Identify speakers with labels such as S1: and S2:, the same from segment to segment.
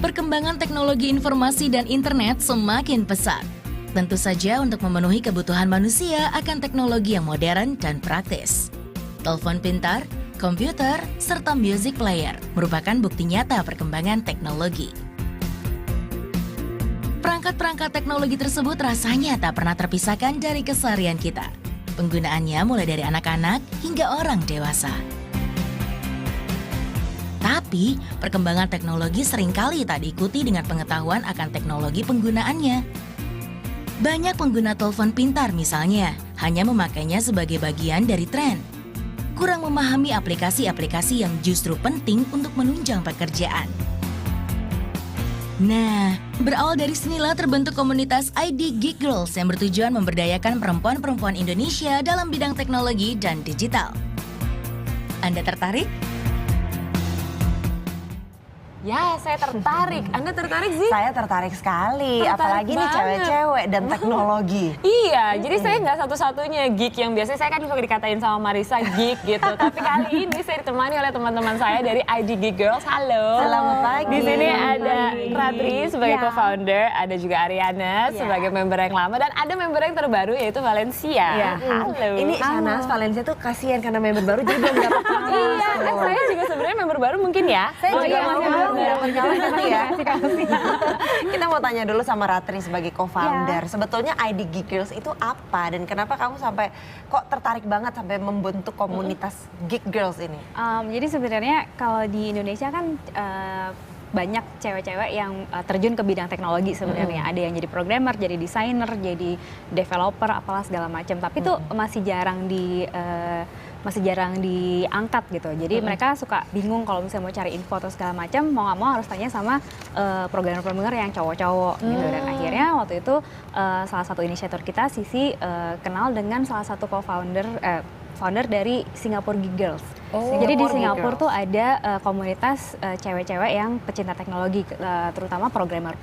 S1: Perkembangan teknologi informasi dan internet semakin pesat. Tentu saja untuk memenuhi kebutuhan manusia akan teknologi yang modern dan praktis. Telepon pintar, komputer, serta music player merupakan bukti nyata perkembangan teknologi. Perangkat-perangkat teknologi tersebut rasanya tak pernah terpisahkan dari keseharian kita. Penggunaannya mulai dari anak-anak hingga orang dewasa. Tapi, perkembangan teknologi seringkali tak diikuti dengan pengetahuan akan teknologi penggunaannya. Banyak pengguna telepon pintar misalnya, hanya memakainya sebagai bagian dari tren. Kurang memahami aplikasi-aplikasi yang justru penting untuk menunjang pekerjaan. Nah, berawal dari sinilah terbentuk komunitas ID Geek Girls yang bertujuan memberdayakan perempuan-perempuan Indonesia dalam bidang teknologi dan digital. Anda tertarik?
S2: Ya, saya tertarik. Anda tertarik sih?
S3: Saya tertarik sekali,
S2: Tertarik
S3: apalagi nih
S2: banget.
S3: cewek-cewek dan teknologi.
S2: Iya, jadi saya nggak satu-satunya geek yang biasanya saya kan suka dikatain sama Marisa geek gitu. Tapi kali ini saya ditemani oleh teman-teman saya dari ID Geek Girls. Halo.
S3: Selamat pagi.
S2: Di sini ada Ratri sebagai
S4: Ya.
S2: co-founder, ada juga Ariana sebagai member yang lama, dan ada member yang terbaru yaitu Valencia.
S4: Ya.
S2: Halo.
S3: Ini Shanas Valencia tuh kasihan karena member baru jadi belum dapat pengalaman.
S2: Iya, saya juga sebenarnya member baru mungkin ya.
S3: Saya juga
S2: iya,
S3: mau
S2: masih
S3: dapat
S2: belum.
S3: nanti ya. Kita mau tanya dulu sama Ratri sebagai co-founder. Sebetulnya ID Geek Girls itu apa dan kenapa kamu sampai kok tertarik banget sampai membentuk komunitas Geek Girls ini?
S4: Jadi sebenarnya kalau di Indonesia kan banyak cewek-cewek yang terjun ke bidang teknologi sebenarnya. Ada yang jadi programmer, jadi desainer, jadi developer, apalah segala macam. Tapi itu masih jarang diangkat gitu. Jadi mereka suka bingung kalau misalnya mau cari info atau segala macam, mau nggak mau harus tanya sama programmer-programmer yang cowok-cowok gitu. Dan akhirnya waktu itu salah satu inisiator kita, Sisi, kenal dengan salah satu founder dari Singapore Geek Girls. Jadi di
S3: Singapore
S4: Singapura
S3: Geek
S4: tuh ada komunitas cewek-cewek yang pecinta teknologi, terutama programmer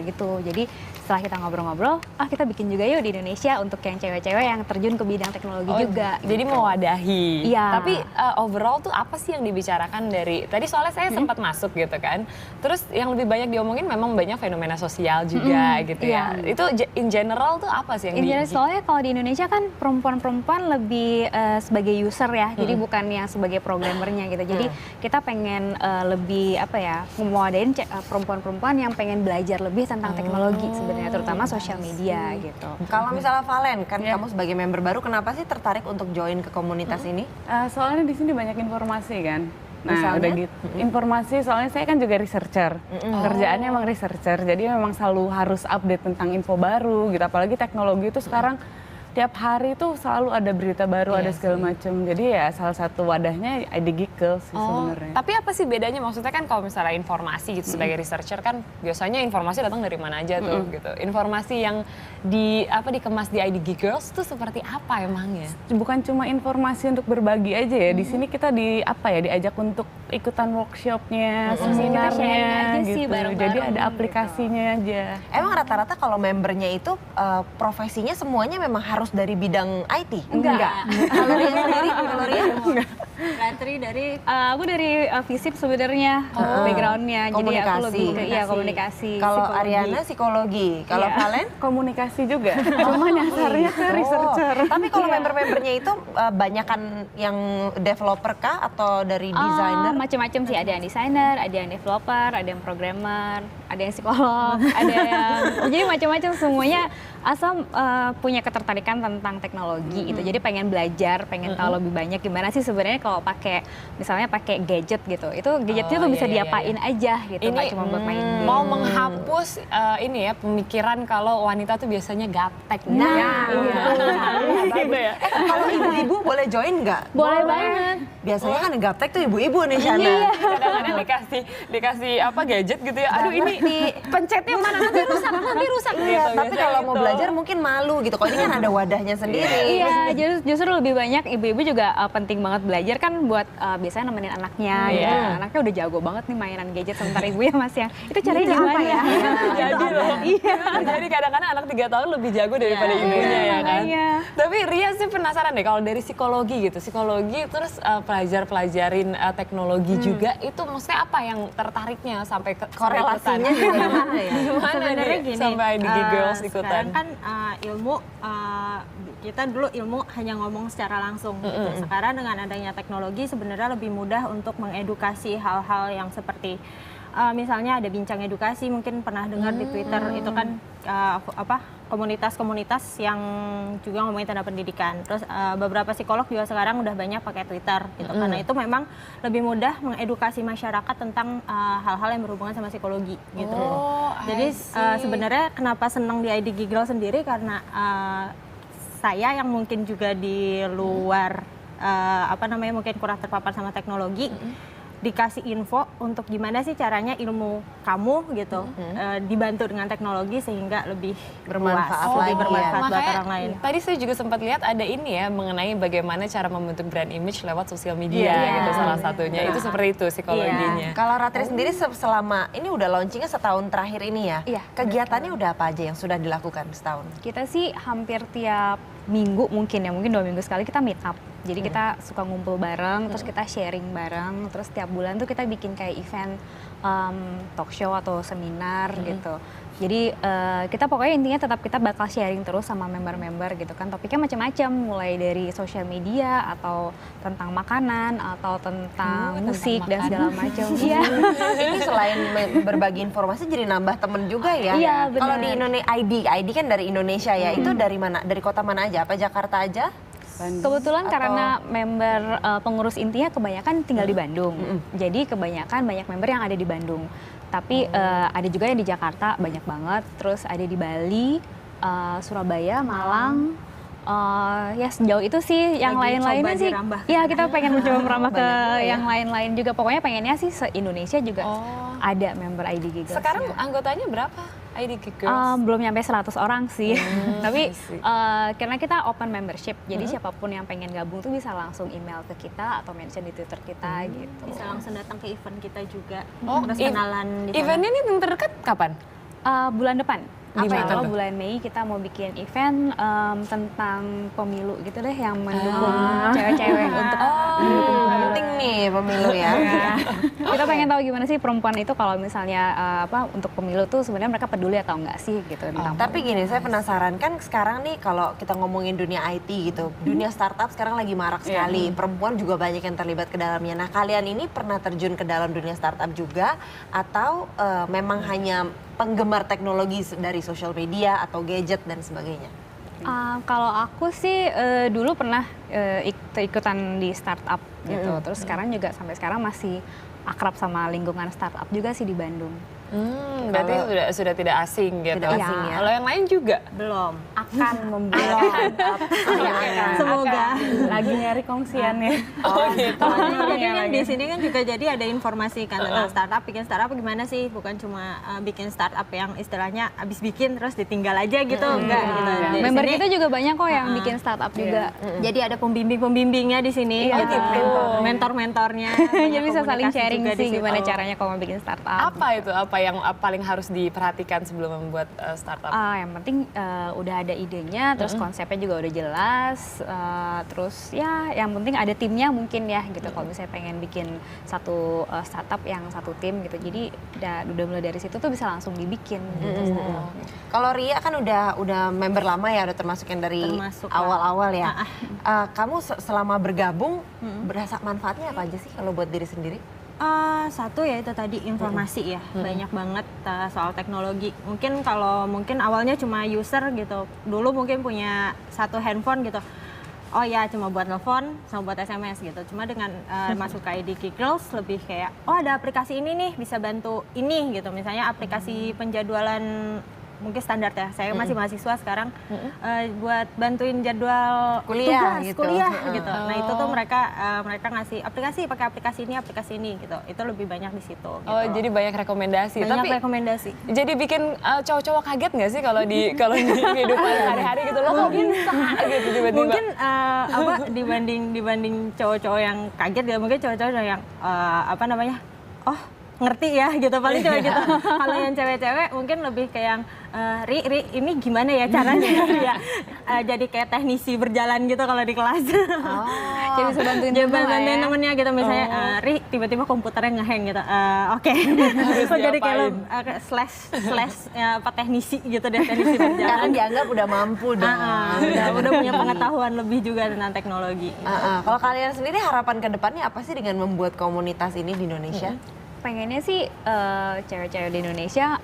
S4: gitu. Jadi setelah kita ngobrol-ngobrol, kita bikin juga yuk di Indonesia untuk yang cewek-cewek yang terjun ke bidang teknologi juga.
S2: Jadi
S4: gitu.
S2: mewadahi.
S4: Iya.
S2: Tapi overall tuh apa sih yang dibicarakan dari tadi, soalnya saya sempat masuk gitu kan. Terus yang lebih banyak diomongin memang banyak fenomena sosial juga gitu ya.
S4: iya.
S2: Itu in general tuh apa sih yang
S4: Soalnya kalau di Indonesia kan perempuan-perempuan lebih sebagai user ya, jadi bukan yang sebagai programmernya gitu. Jadi kita pengen lebih mewadain perempuan-perempuan yang pengen belajar lebih tentang teknologi sebenarnya, terutama sosial media gitu.
S3: Kalau misalnya Valen, kan kamu sebagai member baru, kenapa sih tertarik untuk join ke komunitas ini?
S5: Soalnya di sini banyak informasi kan. Nah,
S3: Misalnya?
S5: udah gitu. Informasi, soalnya saya kan juga researcher. Kerjaannya emang researcher, jadi memang selalu harus update tentang info baru gitu. Apalagi teknologi itu sekarang tiap hari tuh selalu ada berita baru, ada segala macam. Jadi ya salah satu wadahnya ID Geek Girls sih sebenarnya.
S2: Tapi apa sih bedanya? Maksudnya kan kalau misalnya informasi gitu sebagai researcher kan biasanya informasi datang dari mana aja tuh gitu. Informasi yang dikemas di ID Geek Girls tuh seperti apa emangnya?
S5: Bukan cuma informasi untuk berbagi aja ya. Di sini kita diajak untuk ikutan workshopnya,
S4: Kita sharing
S5: seminarnya
S4: aja sih
S5: gitu.
S4: bareng-bareng
S5: Jadi ada
S4: gitu.
S5: aplikasinya aja.
S3: Emang rata-rata kalau membernya itu profesinya semuanya memang harus dari bidang IT?
S4: Enggak.
S3: Kalau Ria sendiri, kalau Ria?
S4: Ratri aku dari FISIP sebenarnya backgroundnya, jadi aku lebih ke komunikasi.
S3: Kalau
S4: psikologi.
S3: Ariana psikologi, kalau
S4: Iya.
S3: Valen?
S5: Komunikasi juga. Cuma nyasarnya ke researcher.
S3: Tapi kalau member-membernya itu banyakan yang developer kah atau dari desainer?
S4: Macam-macam sih, ada yang desainer, ada yang developer, ada yang programmer, ada yang psikolog, ada yang jadi macam-macam semuanya asal punya ketertarikan tentang teknologi gitu. Jadi pengen belajar, pengen tahu lebih banyak gimana sih sebenarnya kalau misalnya pakai gadget gitu. Itu gadgetnya tuh bisa diapain aja gitu, nggak cuma buat main game.
S2: Mau menghapus pemikiran kalau wanita tuh biasanya gaptek. Gitu ya.
S3: Kalau ibu-ibu boleh join nggak?
S4: Boleh banget.
S3: Biasanya kan gaptek tuh ibu-ibu nih, Shana.
S2: Kadang-kadang dikasih gadget gitu ya. Aduh, ini pencetnya mana, nanti rusak gitu.
S3: Iya, tapi
S2: Biasanya
S3: kalau mau
S2: gitu.
S3: belajar mungkin malu gitu. Kalau ini kan ada wadahnya sendiri.
S4: Iya, justru lebih banyak ibu-ibu juga penting banget belajar kan buat biasanya nemenin anaknya gitu. Anaknya udah jago banget nih mainan gadget, sementara ibu ya masih yang itu caranya gimana ya?
S2: Jadi loh. Jadi kadang-kadang anak 3 tahun lebih jago daripada ibunya ya kan.
S4: Iya.
S2: Tapi Ria sih penasaran deh kalau dari psikologi gitu. Psikologi terus pelajarin teknologi juga, itu maksudnya apa yang tertariknya sampai
S3: Korelasinya juga gimana ya?
S2: Gimana
S6: Sebenarnya
S2: nih
S6: gini,
S2: sampai IDG Girls ikutan?
S6: sekarang kan ilmu, kita dulu ilmu hanya ngomong secara langsung. Gitu. Sekarang dengan adanya teknologi sebenarnya lebih mudah untuk mengedukasi hal-hal yang seperti misalnya ada bincang edukasi, mungkin pernah dengar di Twitter, itu kan komunitas-komunitas yang juga ngomongin tentang pendidikan. Terus beberapa psikolog juga sekarang udah banyak pakai Twitter gitu. Karena itu memang lebih mudah mengedukasi masyarakat tentang hal-hal yang berhubungan sama psikologi gitu. Jadi sebenarnya kenapa senang di IDG Girls sendiri karena saya yang mungkin juga di luar mungkin kurang terpapar sama teknologi, dikasih info untuk gimana sih caranya ilmu kamu gitu dibantu dengan teknologi sehingga lebih
S3: Bermanfaat
S6: luas,
S3: lagi
S6: lebih bermanfaat
S3: ya.
S6: buat orang lain.
S2: Tadi saya juga sempat lihat ada ini ya mengenai bagaimana cara membentuk brand image lewat sosial media gitu salah satunya. Itu seperti itu psikologinya.
S3: Kalau Ratri sendiri selama ini udah launchingnya setahun terakhir ini ya,
S4: Iya,
S3: kegiatannya udah apa aja yang sudah dilakukan setahun?
S4: Kita sih hampir tiap minggu mungkin 2 minggu sekali kita meet up. Jadi kita suka ngumpul bareng, terus kita sharing bareng, terus tiap bulan tuh kita bikin kayak event talk show atau seminar gitu. Jadi kita pokoknya intinya tetap kita bakal sharing terus sama member-member gitu kan. Topiknya macam-macam, mulai dari sosial media atau tentang makanan atau tentang musik dan segala macam. Iya.
S3: Ini selain berbagi informasi jadi nambah temen juga ya.
S4: Iya,
S3: Kalau di
S4: benar.
S3: Indonesia, ID kan dari Indonesia ya. Itu dari mana? Dari kota mana aja? Apa Jakarta aja?
S4: Kebetulan
S3: Atau-
S4: karena member pengurus intinya kebanyakan tinggal di Bandung. Jadi kebanyakan banyak member yang ada di Bandung. Tapi ada juga yang di Jakarta banyak banget. Terus ada di Bali, Surabaya, Malang. Ya sejauh itu sih, yang
S6: Lagi
S4: lain-lainnya
S6: coba
S4: sih.
S6: dirambah.
S4: Ya kita pengen mencoba merambah ke
S3: Banyak juga ya.
S4: yang lain-lain juga. Pokoknya pengennya sih se-Indonesia juga ada member IDG Girls.
S2: Sekarang anggotanya berapa IDG Girls?
S4: Belum nyampe 100 orang sih, tapi
S2: sih.
S4: karena kita open membership, jadi siapapun yang pengen gabung tuh bisa langsung email ke kita atau mention di Twitter kita gitu.
S6: Bisa langsung datang ke event kita juga, terus
S2: ev-
S6: kenalan di sana.
S2: Eventnya ini yang terdekat kapan?
S4: Bulan depan.
S2: Apa
S4: Insya
S2: itu?
S4: Allah bulan Mei kita mau bikin event tentang pemilu gitu deh, yang mendukung cewek-cewek untuk
S3: Penting nih pemilu ya.
S4: kita pengen tahu gimana sih perempuan itu kalau misalnya untuk pemilu tuh sebenarnya mereka peduli atau enggak sih gitu tentang
S3: Tapi gini, saya penasaran kan sekarang nih kalau kita ngomongin dunia IT gitu, dunia startup sekarang lagi marak sekali. Perempuan juga banyak yang terlibat ke dalamnya. Nah, kalian ini pernah terjun ke dalam dunia startup juga atau memang hanya penggemar teknologi dari sosial media atau gadget dan sebagainya?
S4: Kalau aku sih dulu pernah ikutan di startup gitu, terus sekarang juga sampai sekarang masih akrab sama lingkungan startup juga sih di Bandung.
S2: Berarti sudah tidak asing gitu.
S3: Tidak asing ya.
S2: Kalau yang lain juga?
S6: Belum.
S4: Akan membuat
S6: Semoga.
S5: Lagi nyari kongsian ya.
S2: Oh gitu.
S6: Jadi kan di sini kan juga jadi ada informasi kan tentang startup, bikin startup gimana sih? Bukan cuma bikin startup yang istilahnya abis bikin terus ditinggal aja gitu, enggak gitu. Di
S4: Member
S6: sini-
S4: kita juga banyak kok yang bikin startup juga.
S6: Jadi ada pembimbing-pembimbingnya di sini,
S4: Iya,
S6: gitu. Mentor-mentornya.
S4: Jadi bisa saling
S6: komunikasi
S4: sharing
S6: juga di
S4: sih
S6: situ.
S4: gimana caranya kalau mau bikin startup.
S2: Apa itu? Apa yang paling harus diperhatikan sebelum membuat startup?
S4: Yang penting udah ada idenya, terus konsepnya juga udah jelas, terus ya yang penting ada timnya mungkin ya gitu. Kalau misalnya pengen bikin satu startup yang satu tim gitu, jadi udah mulai dari situ tuh bisa langsung dibikin gitu.
S3: Kalau Ria kan udah member lama ya, udah termasuk yang dari
S6: Termasuk,
S3: awal-awal ya. Kamu selama bergabung berasa manfaatnya apa aja sih kalau buat diri sendiri?
S6: Satu ya itu tadi informasi ya, banyak banget soal teknologi. Mungkin awalnya cuma user gitu, dulu mungkin punya satu handphone gitu. Oh ya cuma buat telepon sama buat SMS gitu. Cuma dengan masuk ke IDG Girls lebih kayak, oh ada aplikasi ini nih bisa bantu ini gitu. Misalnya aplikasi penjadwalan mungkin standar ya. Saya masih mahasiswa sekarang buat bantuin jadwal
S3: Kuliah
S6: tugas,
S3: gitu.
S6: kuliah gitu. Nah itu tuh mereka ngasih pakai aplikasi ini gitu. Itu lebih banyak di situ. Gitu.
S2: Oh, jadi banyak rekomendasi.
S6: banyak
S2: Tapi
S6: rekomendasi.
S2: jadi bikin cowok-cowok kaget nggak sih kalau di kehidupan sehari-hari gitu lo kok bisa gitu tiba-tiba?
S6: Mungkin dibanding cowok-cowok yang kaget ya, mungkin cowok-cowok yang oh ngerti ya gitu, paling cuma gitu. Kalau yang cewek-cewek mungkin lebih kayak yang Ri ini gimana ya caranya ya jadi kayak teknisi berjalan gitu kalau di kelas.
S4: Jadi bisa bantuin
S6: Dia
S4: temen lah
S6: bantuin
S4: ya.
S6: temennya gitu, misalnya Ri tiba-tiba komputernya ngehang gitu. Oke.
S2: Harus
S6: So, jadi kayak
S2: diapain?
S6: slash apa teknisi gitu deh, teknisi berjalan.
S3: Karena dianggap udah mampu dong.
S6: Udah punya pengetahuan lebih juga tentang teknologi.
S3: Kalau kalian sendiri harapan ke depannya apa sih dengan membuat komunitas ini di Indonesia?
S4: Pengennya sih cewek-cewek di Indonesia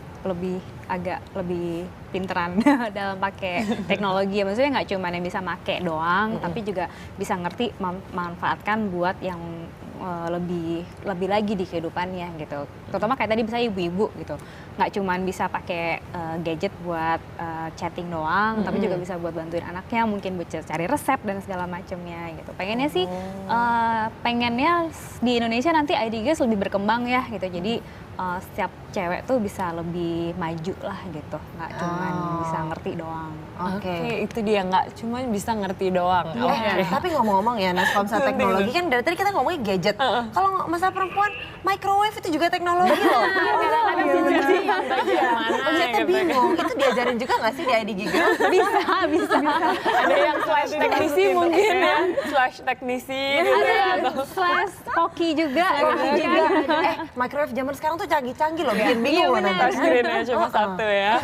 S4: agak lebih pinteran dalam pakai teknologi. Maksudnya nggak cuma yang bisa make doang, tapi juga bisa ngerti manfaatkan buat yang lebih lagi di kehidupannya gitu. Terutama kayak tadi bisa ibu-ibu gitu, nggak cuma bisa pakai gadget buat chatting doang, tapi juga bisa buat bantuin anaknya, mungkin buat cari resep dan segala macamnya gitu. Pengennya sih pengennya di Indonesia nanti ID Girls lebih berkembang ya gitu. Jadi setiap cewek tuh bisa lebih maju lah gitu, nggak cuma bisa ngerti doang.
S2: Oke, itu dia, nggak cuma bisa ngerti doang. Oke.
S3: Tapi ngomong-ngomong ya, Nas, kalau misalnya teknologi kan dari tadi kita ngomongin gadget. Kalau masalah perempuan, microwave itu juga teknologi loh.
S2: Kadang-kadang sih yang bagian mana
S3: Ternyata
S2: gitu.
S3: bingung, itu diajarin juga nggak sih di ID Girls?
S4: Bisa.
S2: Ada yang slash teknisi mungkin ya, slash teknisi gitu
S4: Ada
S2: ya.
S4: yang slash koki juga.
S3: Microwave zaman sekarang tuh canggih-canggih loh, bikin bingung loh nanti.
S2: Touchscreen-nya cuma satu ya.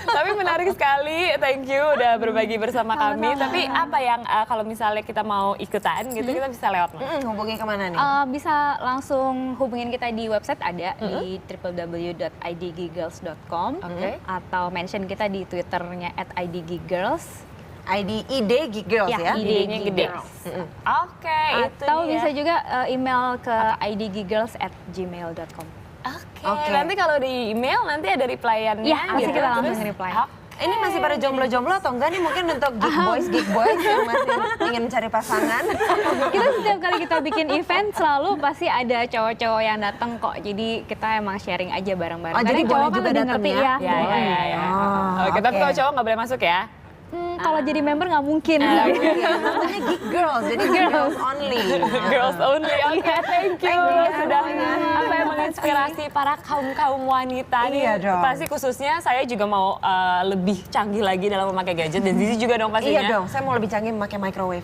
S2: Tapi menarik sekali, thank you udah berbagi bersama kami. Tapi apa yang kalau misalnya kita mau ikutan gitu, kita bisa lewat mana?
S3: Hubungi kemana nih?
S4: Bisa langsung hubungin kita di website ada di www.idggirls.com atau mention kita di Twitternya @idggirls.
S3: ID Geek Girls ya?
S2: Idenya gede. Oke, itu
S4: Atau
S2: dia.
S4: bisa juga email ke idggirls@gmail.com.
S2: Oke, nanti kalau di email nanti ada reply-annya
S4: Iya, pasti
S2: gitu.
S4: kita langsung
S2: Terus,
S4: nge-reply.
S3: Ini masih pada jomblo-jomblo atau enggak nih? Mungkin untuk geek boys yang masih ingin mencari pasangan.
S4: Kita setiap kali kita bikin event selalu pasti ada cowok-cowok yang datang kok. Jadi kita emang sharing aja bareng-bareng.
S3: Oh, jadi
S4: Kadang
S3: boleh
S4: cowok kan
S3: juga
S4: lebih
S3: datang
S4: ngerti
S3: ya?
S2: Ya. Oke, tapi
S3: oke.
S2: kalau cowok nggak boleh masuk ya?
S4: Kalau jadi member nggak mungkin.
S3: Namanya Geek Girls, jadi girls only.
S2: Girls only. Oke, thank you. Sudah apa yang menginspirasi para kaum wanita nih.
S3: Iya dong.
S2: Pasti khususnya saya juga mau lebih canggih lagi dalam memakai gadget dan Zizi juga dong pastinya.
S3: Iya dong, saya mau lebih canggih memakai microwave.